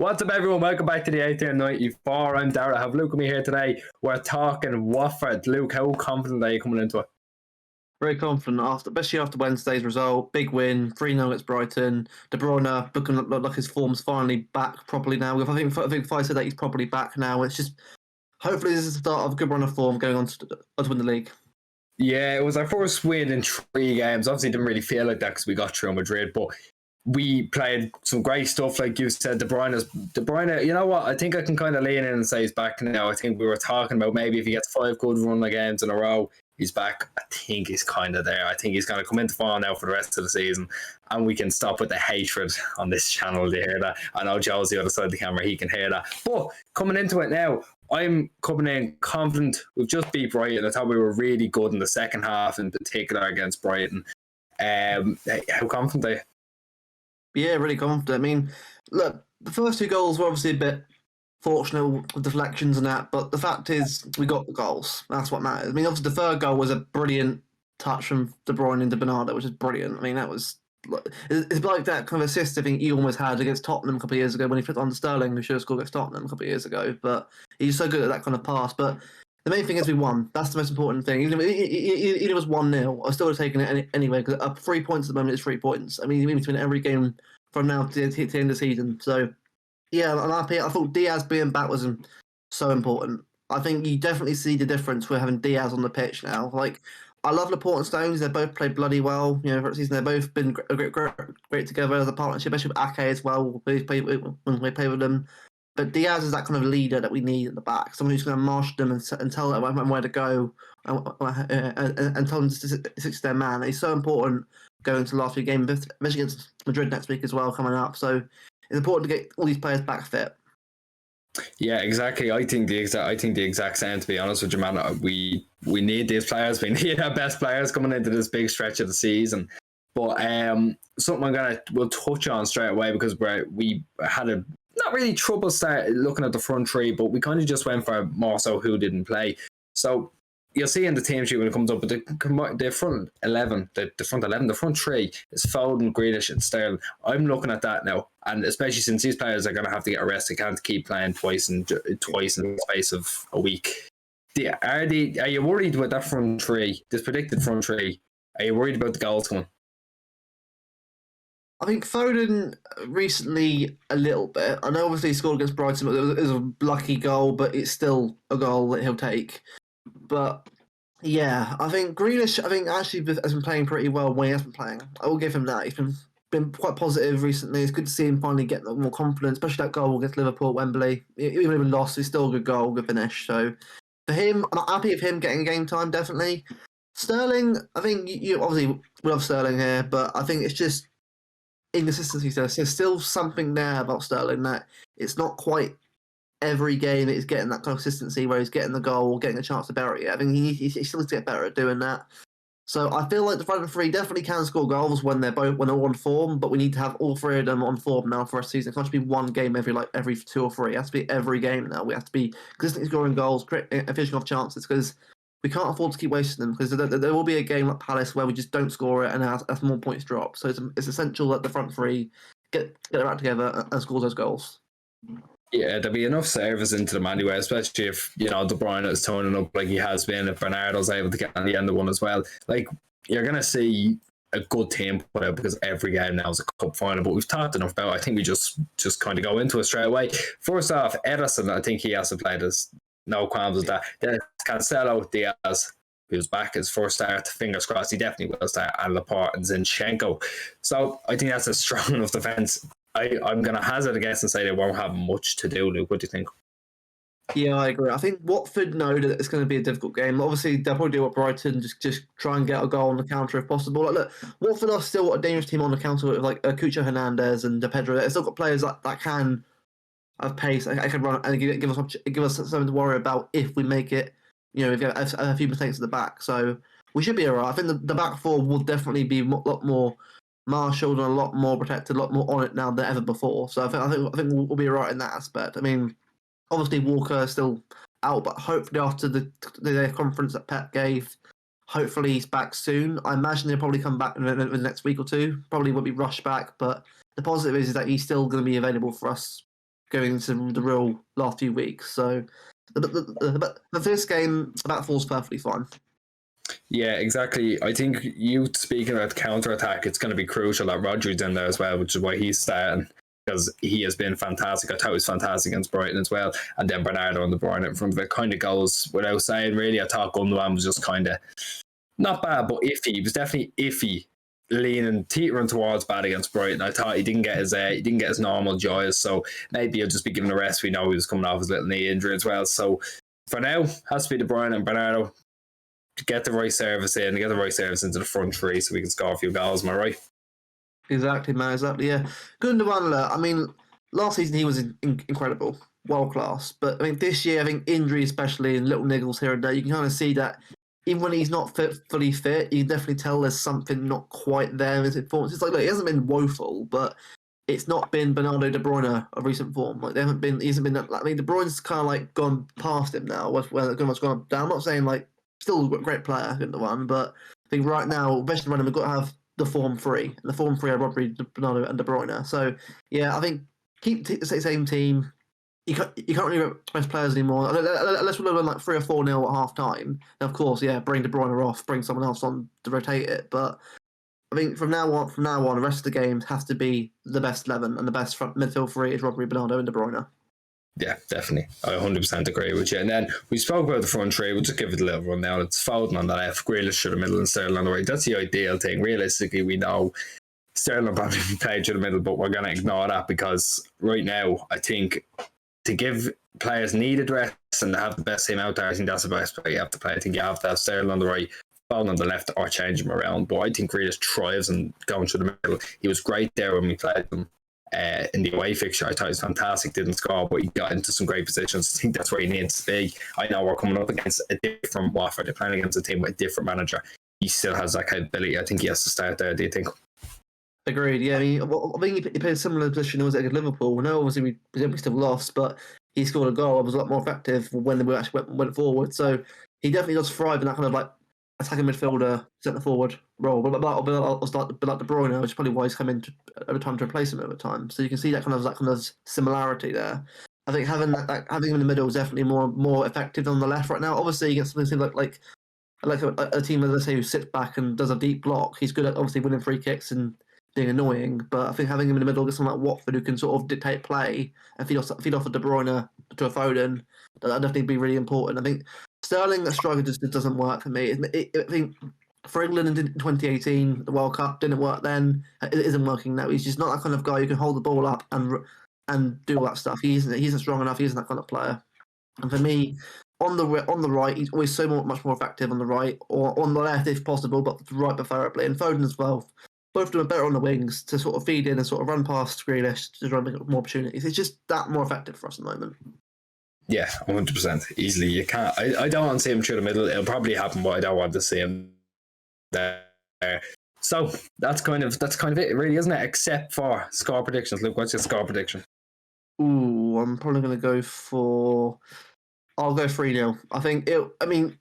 What's up, everyone? Welcome back to the 1894. I'm Dara. I have Luke with me here today. We're talking Watford. Luke, how confident are you coming into it? Very confident, especially after Wednesday's result. Big win, 3-0 against Brighton. De Bruyne looking like his form's finally back properly now. I think if I said that he's probably back now, it's just hopefully this is the start of a good run of form going on to win the league. Yeah, it was our first win in 3 games. Obviously, it didn't really feel like that because we got through Madrid, but we played some great stuff, like you said. De Bruyne, you know what? I think I can kind of lean in and say he's back now. I think we were talking about maybe if he gets 5 good run of games in a row, he's back. I think he's kind of there. I think he's going to come into form now for the rest of the season, and we can stop with the hatred on this channel. Do you hear that? I know Joe's the other side of the camera. He can hear that. But coming into it now, I'm coming in confident. We've just beat Brighton. I thought we were really good in the second half, in particular against Brighton. How confident are you? Yeah, really confident. I mean, look, the first 2 goals were obviously a bit fortunate with deflections and that, but the fact is we got the goals. That's what matters. I mean, obviously the third goal was a brilliant touch from De Bruyne into Bernardo, which is brilliant. I mean, it's like that kind of assist I think he almost had against Tottenham a couple of years ago when he flipped on to Sterling, who should have scored against Tottenham a couple of years ago. But he's so good at that kind of pass. But the main thing is we won. That's the most important thing. Even if it was 1-0, I still would have taken it anyway, because 3 points at the moment is 3 points. I mean, between every game from now to the end of the season. So, yeah, I'm happy. I thought Diaz being back was so important. I think you definitely see the difference with having Diaz on the pitch now. Like, I love Laporte and Stones. They both played bloody well. You know, for the season, they've both been great together as a partnership, especially with Ake as well. When we play with them. But Diaz is that kind of leader that we need at the back. Someone who's going to marshal them and tell them where to go and tell them to stick to their man. It's so important going to the last few games, especially against Madrid next week as well, coming up. So it's important to get all these players back fit. Yeah, exactly. I think the exact same. To be honest with you, man, we need these players. We need our best players coming into this big stretch of the season. But something we'll touch on straight away, because we had a not really trouble start looking at the front 3, but we kind of just went for more so who didn't play. So you'll see in the team sheet when it comes up, but the front 11, the front 3 is Foden, Grealish, and Sterling. I'm looking at that now, and especially since these players are going to have to get arrested, can't keep playing twice in the space of a week. Are you worried with that front 3? This predicted front 3? Are you worried about the goals coming? I think Foden recently a little bit. I know obviously he scored against Brighton, but it was a lucky goal, but it's still a goal that he'll take. But yeah, I think Grealish, actually has been playing pretty well when he has been playing. I will give him that. He's been quite positive recently. It's good to see him finally get more confidence, especially that goal against Liverpool at Wembley. Even if we lost, it's still a good goal, good finish. So for him, I'm happy with him getting game time, definitely. Sterling, I think you obviously we love Sterling here, but I think it's just inconsistency. There's still something there about Sterling that it's not quite every game that he's getting that consistency where he's getting the goal, getting a chance to bury it. I think he still needs to get better at doing that. So I feel like the front 3 definitely can score goals when they're all on form, but we need to have all 3 of them on form now for a season. It can't just be one game every 2 or 3. It has to be every game now. We have to be consistently scoring goals, finishing off chances, because we can't afford to keep wasting them, because there will be a game like Palace where we just don't score it and as more points drop. So it's essential that the front 3 get their act together and score those goals. Yeah, there'll be enough service into them anyway, especially if, De Bruyne is turning up like he has been, if Bernardo's able to get on the end of one as well. Like, you're going to see a good team put out, because every game now is a cup final, but we've talked enough about it. I think we just kind of go into it straight away. First off, Ederson, I think he has to play this. No qualms with that. Then Cancelo, Diaz, who's back his first start. Fingers crossed, he definitely will start. And Laporte and Zinchenko. So I think that's a strong enough defence. I'm going to hazard a guess and say they won't have much to do, Luke. What do you think? Yeah, I agree. I think Watford know that it's going to be a difficult game. Obviously, they'll probably do what Brighton, just try and get a goal on the counter if possible. Like, look, Watford are still a dangerous team on the counter with like Cucho Hernandez and De Pedro. They've still got players that can have pace. I can run and give us something to worry about if we make it. We get a few mistakes at the back, so we should be alright. I think the back 4 will definitely be a lot more marshalled and a lot more protected, a lot more on it now than ever before. So I think we'll be alright in that aspect. I mean, obviously Walker is still out, but hopefully after the conference that Pep gave, hopefully he's back soon. I imagine he'll probably come back in the next week or 2. Probably won't be rushed back, but the positive is that he's still going to be available for us going into the real last few weeks. So the first game, that falls perfectly fine. Yeah, exactly. I think you speaking about counter attack, it's going to be crucial that Rodri's in there as well, which is why he's starting, because he has been fantastic. I thought he was fantastic against Brighton as well. And then Bernardo and De Bruyne in front of it kind of goes without saying, really. I thought Gundogan was just kind of not bad, but iffy. He was definitely iffy, teetering towards bad against Brighton. I thought he didn't get his normal joys, so maybe he'll just be given a rest. We know he was coming off his little knee injury as well. So for now, has to be De Bruyne and Bernardo to get the right service into the front three so we can score a few goals. Am I right? Exactly, man. Exactly, yeah. Gundogan, I mean, last season he was incredible, world class. But I mean, this year, I think injury, especially and little niggles here and there, you can kind of see that even when he's not fully fit, you can definitely tell there's something not quite there in his performance. It's like, look, he hasn't been woeful, but it's not been Bernardo De Bruyne of recent form. Like he hasn't been that. I mean, De Bruyne's kind of like gone past him now. When Gundogan's gone down. I'm not saying like still a great player, Gundogan, but I think right now, best running, we've got to have the form three. And the form three are Rodri, Bernardo, and De Bruyne. So yeah, I think keep the same team. You can't really replace players anymore unless we're doing like 3 or 4-0 at half time. And of course, yeah, bring De Bruyne off, bring someone else on to rotate it. But I think from now on, the rest of the games has to be the best 11, and the best front midfield three is Rodri, Bernardo, and De Bruyne. Yeah, definitely. I 100% agree with you. And then we spoke about the front three. We'll just give it a little run now. It's Foden on the left, Grealish through the middle, and Sterling on the right. That's the ideal thing. Realistically, we know Sterling probably played through the middle, but we're going to ignore that because right now, I think to give players needed rest and to have the best team out there, I think that's the best way you have to play. I think you have to have Sterling on the right, Foden on the left, or change him around. But I think Grealish thrives in going through the middle. He was great there when we played them. In the away fixture, I thought he was fantastic, didn't score, but he got into some great positions. I think that's where he needs to be. I know we're coming up against a different Watford, they're playing against a team with a different manager. He still has that capability. I think he has to start there. Do you think? Agreed. Yeah, I mean, I think he played a similar position as against Liverpool. No, obviously we still lost, but he scored a goal. It was a lot more effective when we actually went forward. So he definitely does thrive in that kind of like attacking midfielder, centre forward role. But like De Bruyne, which is probably why he's come in over time to replace him over time. So you can see that kind of similarity there. I think having having him in the middle is definitely more effective on the left right now. Obviously, against something like a team, let's say, who sits back and does a deep block. He's good at obviously winning free kicks and being annoying. But I think having him in the middle against someone like Watford who can sort of dictate play and feed off a De Bruyne to a Foden, that'd definitely be really important. I think Sterling a striker just doesn't work for me. I think for England in 2018, the World Cup didn't work then. It isn't working now. He's just not that kind of guy who can hold the ball up and do all that stuff. He isn't strong enough. He isn't that kind of player. And for me, on the right, he's always much more effective on the right or on the left if possible, but the right preferably. And Foden as well. Both of them are better on the wings to sort of feed in and sort of run past Grealish to try and make more opportunities. It's just that more effective for us at the moment. Yeah, 100%. Easily. You can't. I don't want to see him through the middle. It'll probably happen, but I don't want to see him there. So that's kind of it, really, isn't it? Except for score predictions. Luke, what's your score prediction? Ooh, I'm probably going to go for. I'll go 3-0. I think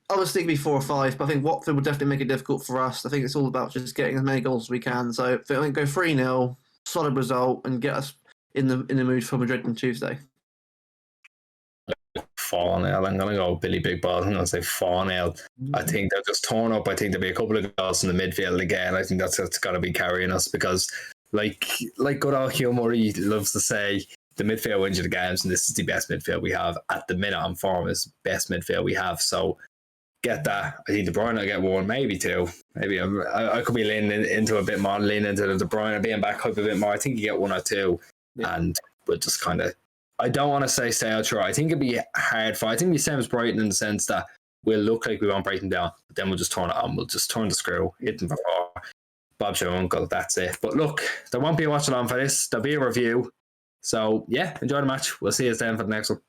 obviously it could be 4 or 5, but I think Watford would definitely make it difficult for us. I think it's all about just getting as many goals as we can. So I think go 3-0, solid result, and get us in the mood for Madrid on Tuesday. 4-0. I'm going to go Billy Big Balls. I'm going to say 4-0. I think they'll just turn up. I think there'll be a couple of goals in the midfield again. I think that's got to be carrying us because, like good old Hugh Murray loves to say, the midfield wins you the games, and this is the best midfield we have at the minute on form. Is best midfield we have. So get that. I think De Bruyne will get 1, maybe 2. Maybe I could be leaning into a bit more, leaning into the De Bruyne being back up a bit more. I think you get 1 or 2, and we'll just kind of. I don't want to say stay out sure. I think it'd be hard for. I think we same as Brighton in the sense that we'll look like we won't break them down, but then we'll just turn it on. We'll just turn the screw, hit them for 4. Bob's your uncle. That's it. But look, there won't be a watch along for this. There'll be a review. So yeah, enjoy the match. We'll see you then for the next one.